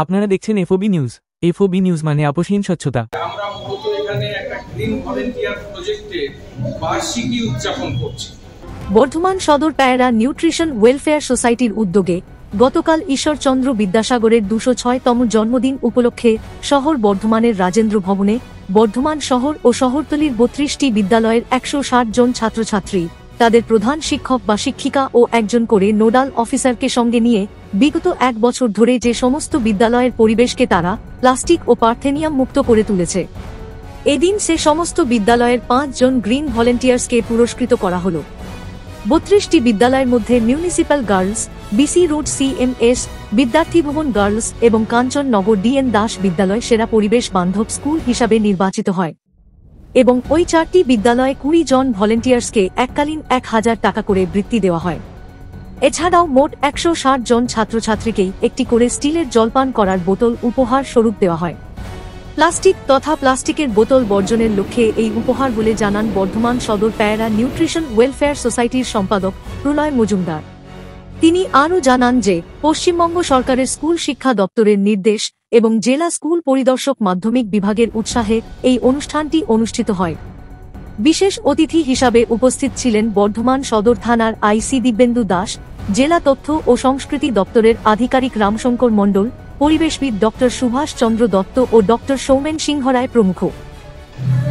আপনারা দেখছেন FOB news. FOB news মানে আপোষহীন স্বচ্ছতা। আমরা মূলত এখানে একটা গ্রিন ভলেন্টিয়ার প্রজেক্টে বার্ষিকী উদযাপন করছি। বর্ধমান সদর প্যারা নিউট্রিশন ওয়েলফেয়ার সোসাইটির উদ্যোগে গতকাল ঈশ্বরচন্দ্র বিদ্যাসাগরের ২০৬তম জন্মদিন উপলক্ষে শহর বর্ধমানের রাজেন্দ্র ভবনে বর্ধমান শহর ও শহরতলির ৩২টি বিদ্যালয়ের ১৬০ জন ছাত্রছাত্রী, তাদের প্রধান শিক্ষক বা শিক্ষিকা ও একজন করে নোডাল অফিসারকে সঙ্গে নিয়ে বিগত ১ বছর ধরে যে সমস্ত বিদ্যালয়ের পরিবেশকে তারা প্লাস্টিক ও পার্থেনিয়াম মুক্ত করে তুলেছে, এদিন সে সমস্ত বিদ্যালয়ের ৫ জন গ্রিন ভলেন্টিয়ার্সকে পুরস্কৃত করা হল। ৩২টি বিদ্যালয়ের মধ্যে municipal girls, BC road CMS, Vidyarthi Bhavan girls এবং কাঞ্চননগর ডিএন দাস বিদ্যালয় সেরা পরিবেশ বান্ধব স্কুল হিসাবে নির্বাচিত হয় এবং ওই ৪টি বিদ্যালয়ে ২০ জন ভলেন্টিয়ার্সকে এককালীন ১,০০০ টাকা করে বৃত্তি দেওয়া হয়। এছাড়াও মোট ১৬০ জন ছাত্রছাত্রীকেই একটি করে স্টিলের জলপান করার বোতল উপহার স্বরূপ দেওয়া হয়। প্লাস্টিক তথা প্লাস্টিকের বোতল বর্জনের লক্ষ্যে এই উপহার বলে জানান বর্ধমান সদর প্যারা নিউট্রিশন ওয়েলফেয়ার সোসাইটির সম্পাদক প্রলয় মজুমদার। তিনি আরও জানান যে পশ্চিমবঙ্গ সরকারের স্কুল শিক্ষা দপ্তরের নির্দেশ এবং জেলা স্কুল পরিদর্শক মাধ্যমিক বিভাগের উৎসাহে এই অনুষ্ঠানটি অনুষ্ঠিত হয়। বিশেষ অতিথি হিসাবে উপস্থিত ছিলেন বর্ধমান সদর থানার আইসি দিব্যেন্দু দাস, জেলা তথ্য ও সংস্কৃতি দপ্তরের আধিকারিক রামশঙ্কর মণ্ডল, পরিবেশবিদ ডক্টর সুভাষ চন্দ্র দত্ত ও ডক্টর সৌমেন সিংহ রায় প্রমুখ।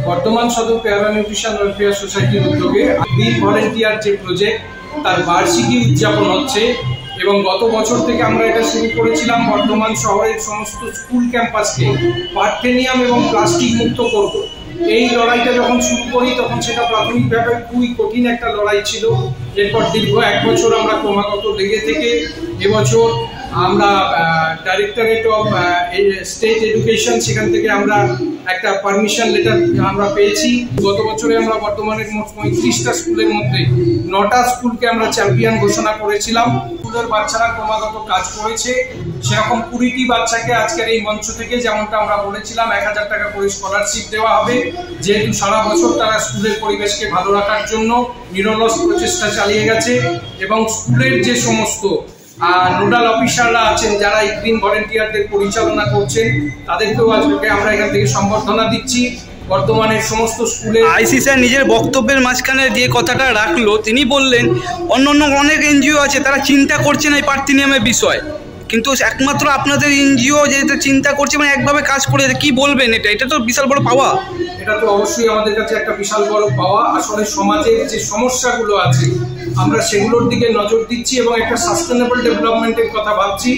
বর্তমান সদর প্যারা নিউট্রিশন ওয়েলফেয়ার সোসাইটির উদ্যোগে গ্রিন ভলেন্টিয়ার যে প্রজেক্ট তার বার্ষিকী উদযাপন হচ্ছে এবং গত বছর থেকে আমরা এটা শুরু করেছিলাম বর্ধমান শহরের সমস্ত স্কুল ক্যাম্পাসকে পার্থেনিয়াম এবং প্লাস্টিক মুক্ত করব। এই লড়াইটা যখন শুরু করি তখন সেটা প্রাথমিকভাবে খুবই কঠিন একটা লড়াই ছিল। এরপর দীর্ঘ ১ বছর আমরা ক্রমাগত লেগে থেকে এবছর আমরা ডাইরেক্টরেট অফ স্টেট এডুকেশন সেখান থেকে আমরা একটা পারমিশন লেটার আমরা পেয়েছি। গত বছরে আমরা বর্তমানের মোট ৩৫টা স্কুলের মধ্যে ৯টা স্কুলকে আমরা চ্যাম্পিয়ন ঘোষণা করেছিলাম। স্কুলের বাচ্চারা ক্রমাগত কাজ করেছে, সেরকম ২০টি বাচ্চাকে আজকের এই মঞ্চ থেকে যেমনটা আমরা বলেছিলাম ১,০০০ টাকা করে স্কলারশিপ দেওয়া হবে, যেহেতু সারা বছর তারা স্কুলের পরিবেশকে ভালো রাখার জন্য নিরলস প্রচেষ্টা চালিয়ে গেছে এবং স্কুলের যে সমস্ত নোডাল অফিসাররা আছেন যারা এই গ্রিন ভলেন্টিয়ারদের পরিচালনা করছেন তাদেরকেও আজকে আমরা এখান থেকে সম্বর্ধনা দিচ্ছি। বর্তমানের সমস্ত স্কুলে আইসি স্যার নিজের বক্তব্যের মাঝখানে যে কথাটা রাখলো, তিনি বললেন অন্য অনেক এনজিও আছে তারা চিন্তা করছে না এই পার্থেনিয়ামের বিষয়, কিন্তু একমাত্র আপনাদের এনজিও যেটা চিন্তা করছে মানে একভাবে কাজ করে। কি বলবেন এটা তো বিশাল বড় পাওয়া। এটা তো অবশ্যই আমাদের কাছে একটা বিশাল বড় পাওয়া। আসলে সমাজের যে সমস্যাগুলো আছে আমরা সেগুলোর দিকে নজর দিচ্ছি এবং একটা সাস্টেনেবল ডেভেলপমেন্টের কথা ভাবছি।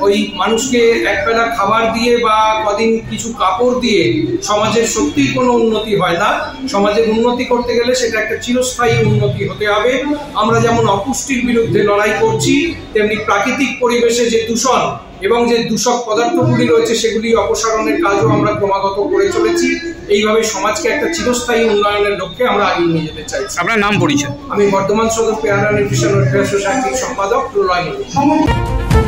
ওই মানুষকে একবেলা খাবার দিয়ে বা কদিন কিছু কাপড় দিয়ে সমাজের সত্যিই কোনো উন্নতি হয় না। সমাজের উন্নতি করতে গেলে সেটা একটা চিরস্থায়ী উন্নতি হতে হবে। আমরা যেমন অপুষ্টির বিরুদ্ধে লড়াই করছি, তেমনি প্রাকৃতিক পরিবেশে যে দূষণ এবং যে দূষক পদার্থগুলি রয়েছে সেগুলি অপসারণের কাজও আমরা ক্রমাগত করে চলেছি। এইভাবে সমাজকে একটা চিরস্থায়ী উন্নয়নের লক্ষ্যে আমরা এগিয়ে নিয়ে যেতে চাইছি। আপনার নাম পরিচয়? আমি বর্ধমান সদর প্যারা নিউট্রিশন ওয়েলফেয়ার সোসাইটির সম্পাদক প্রলয় মজুমদার।